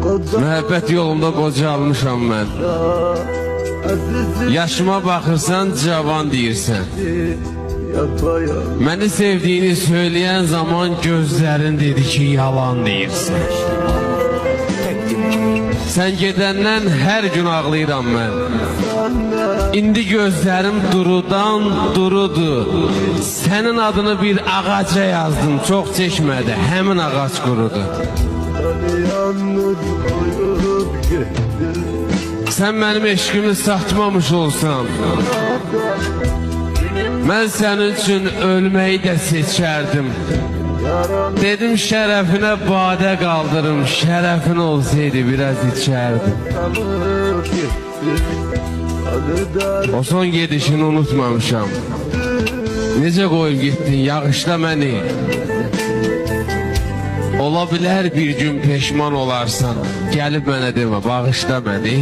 Məhəbbət yolunda qocalmışam mən. Yaşıma baxırsan, cavan deyirsən. Məni sevdiyini söyləyən zaman gözlərin dedi ki, yalan deyirsən. Sən gedəndən hər gün ağlayıram mən. İndi gözlərim durudan durudu. Sənin adını bir ağaca yazdım, çox çəkmədi, həmin ağac qurudu. Sən mənim eşqimi satmamış olsan, mən sənin üçün ölməyi də seçərdim. Dedim şərəfinə badə qaldırım, şərəfin olsaydı biraz içərdim. O son gedişini unutmamışam. Necə qoyub getdin, yağışla məni. Ola bilər bir gün peşman olarsan, gəlib mənə demə, bağışla məni.